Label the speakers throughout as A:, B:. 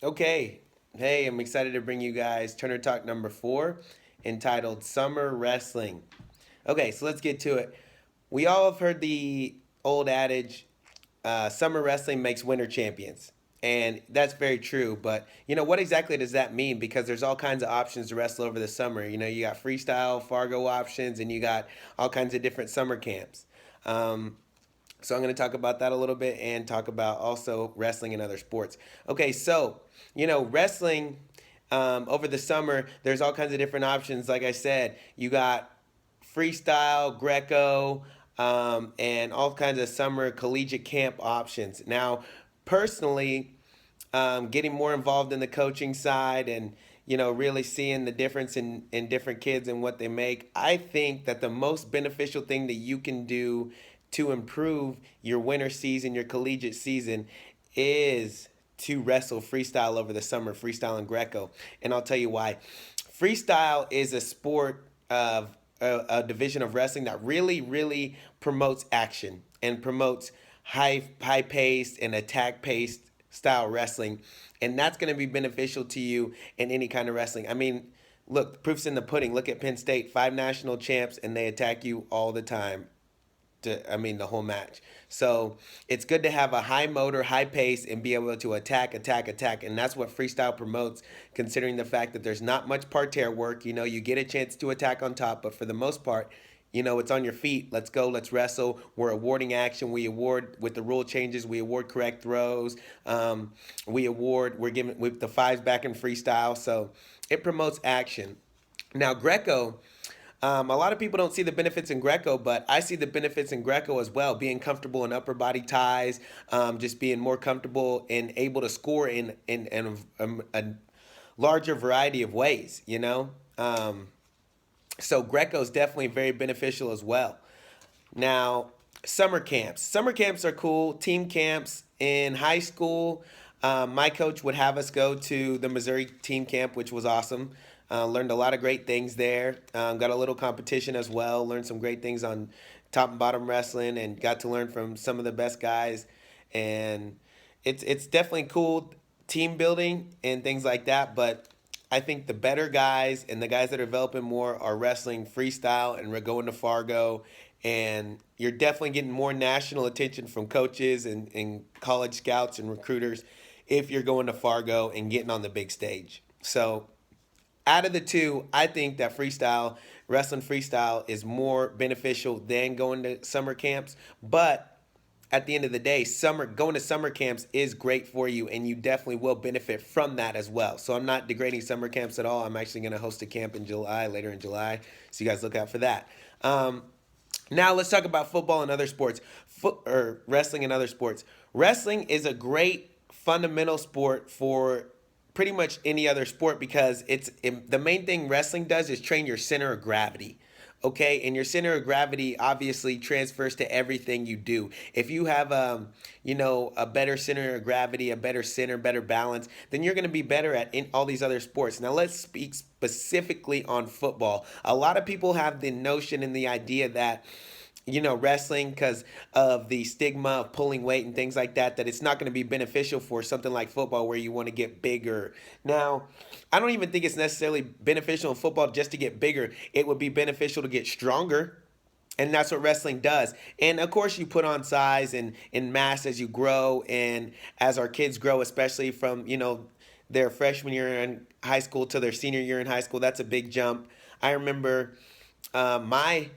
A: Okay. Hey, I'm excited to bring you guys Turner Talk number 4 entitled Summer Wrestling. Okay, so let's get to it. We all have heard the old adage, summer wrestling makes winter champions. And that's very true. But, what exactly does that mean? Because there's all kinds of options to wrestle over the summer. You got freestyle, Fargo options, and you got all kinds of different summer camps. Um, so I'm going to talk about that a little bit and talk about also wrestling and other sports. Okay, so wrestling over the summer, there's all kinds of different options. Like I said, you got freestyle, Greco, and all kinds of summer collegiate camp options. Now, personally, getting more involved in the coaching side and really seeing the difference in different kids and what they make, I think that the most beneficial thing that you can do to improve your winter season, your collegiate season, is to wrestle freestyle over the summer, freestyle and Greco. And I'll tell you why. Freestyle is a sport of a division of wrestling that really promotes action and promotes high paced and attack paced style wrestling, and that's going to be beneficial to you in any kind of wrestling. I mean, look, the proof's in the pudding. Look at Penn State, 5 national champs, and they attack you all the time. The whole match. So it's good to have a high motor, high pace, and be able to attack, and that's what freestyle promotes. Considering the fact that there's not much parterre work, you get a chance to attack on top, but for the most part, it's on your feet. Let's go. Let's wrestle. We're awarding action. We award with the rule changes. We award correct throws. We're giving with the fives back in freestyle. So it promotes action. Now, Greco, a lot of people don't see the benefits in Greco, but I see the benefits in Greco as well. Being comfortable in upper body ties, just being more comfortable and able to score in a larger variety of ways, So Greco is definitely very beneficial as well. Now, summer camps. Summer camps are cool. Team camps in high school. My coach would have us go to the Missouri team camp, which was awesome. Learned a lot of great things there. Got a little competition as well. Learned some great things on top and bottom wrestling, and got to learn from some of the best guys. And it's definitely cool team building and things like that. But I think the better guys and the guys that are developing more are wrestling freestyle, and we're going to Fargo, and you're definitely getting more national attention from coaches and college scouts and recruiters if you're going to Fargo and getting on the big stage. So out of the two, I think that wrestling freestyle is more beneficial than going to summer camps. But at the end of the day, going to summer camps is great for you, and you definitely will benefit from that as well. So I'm not degrading summer camps at all. I'm actually going to host a camp in July, later in July. So you guys look out for that. Now let's talk about football and other sports, or wrestling and other sports. Wrestling is a great fundamental sport for pretty much any other sport because the main thing wrestling does is train your center of gravity. Okay, and your center of gravity obviously transfers to everything you do. If you have a better center of gravity, a better center, better balance, then you're going to be better at in all these other sports. Now let's speak specifically on football. A lot of people have the notion and the idea that wrestling, because of the stigma of pulling weight and things like that, that it's not going to be beneficial for something like football where you want to get bigger. Now, I don't even think it's necessarily beneficial in football just to get bigger. It would be beneficial to get stronger. And that's what wrestling does. And of course, you put on size and mass as you grow, and as our kids grow, especially from, their freshman year in high school to their senior year in high school. That's a big jump. I remember my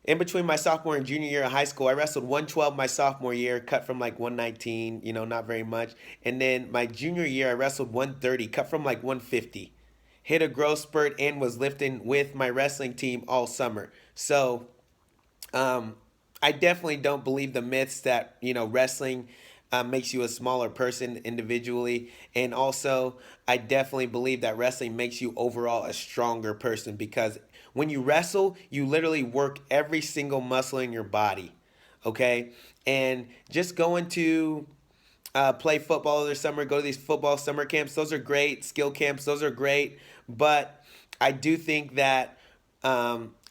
A: in between my sophomore and junior year of high school, I wrestled 112 my sophomore year, cut from like 119, not very much. And then my junior year, I wrestled 130, cut from like 150. Hit a growth spurt and was lifting with my wrestling team all summer. So I definitely don't believe the myths that, wrestling makes you a smaller person individually. And also, I definitely believe that wrestling makes you overall a stronger person because when you wrestle, you literally work every single muscle in your body. Okay? And just going to play football this summer, go to these football summer camps, those are great. Skill camps, those are great. But I do think that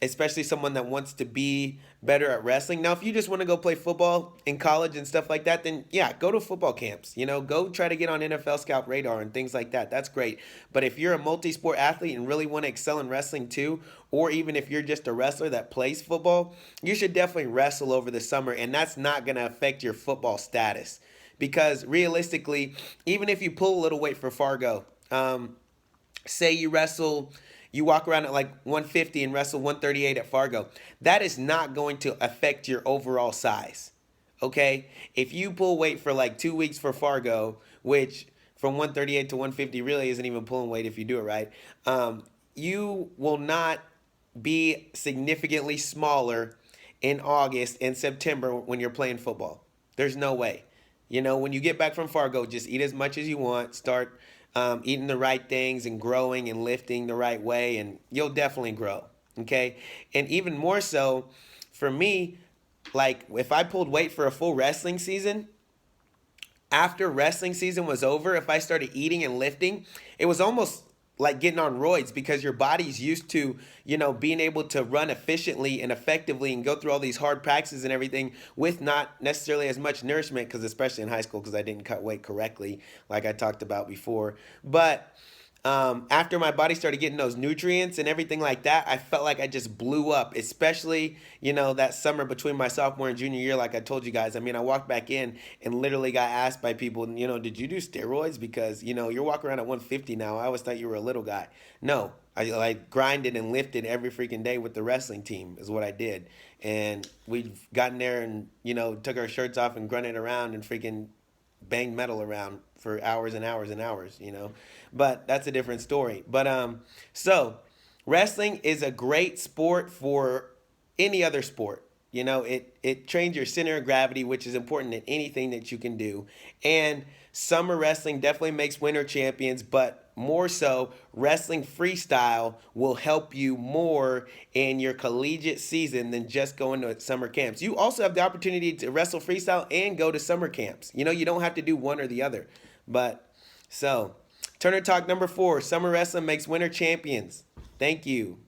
A: especially someone that wants to be better at wrestling. Now, if you just want to go play football in college and stuff like that, then yeah, go to football camps. Go try to get on NFL Scout Radar and things like that. That's great. But if you're a multi-sport athlete and really want to excel in wrestling too, or even if you're just a wrestler that plays football, you should definitely wrestle over the summer, and that's not going to affect your football status. Because realistically, even if you pull a little weight for Fargo, say you walk around at like 150 and wrestle 138 at Fargo, that is not going to affect your overall size. Okay? If you pull weight for like 2 weeks for Fargo, which from 138 to 150 really isn't even pulling weight if you do it right, you will not be significantly smaller in August and September when you're playing football. There's no way. When you get back from Fargo, just eat as much as you want. Start eating the right things and growing and lifting the right way, and you'll definitely grow. Okay? And even more so, for me, like if I pulled weight for a full wrestling season, after wrestling season was over, if I started eating and lifting, it was almost like getting on roids because your body's used to, being able to run efficiently and effectively and go through all these hard practices and everything with not necessarily as much nourishment, because especially in high school, because I didn't cut weight correctly, like I talked about before. But after my body started getting those nutrients and everything like that, I felt like I just blew up, especially, that summer between my sophomore and junior year, like I told you guys. I mean, I walked back in and literally got asked by people, did you do steroids? Because, you're walking around at 150 now. I always thought you were a little guy. No, I grinded and lifted every freaking day with the wrestling team is what I did. And we've gotten there and, took our shirts off and grunted around and freaking banged metal around for hours and hours and hours, But that's a different story. But so wrestling is a great sport for any other sport. It trains your center of gravity, which is important in anything that you can do. And summer wrestling definitely makes winter champions, but more so, wrestling freestyle will help you more in your collegiate season than just going to summer camps. You also have the opportunity to wrestle freestyle and go to summer camps. You don't have to do one or the other. But so, Turner Talk number 4, summer wrestling makes winter champions. Thank you.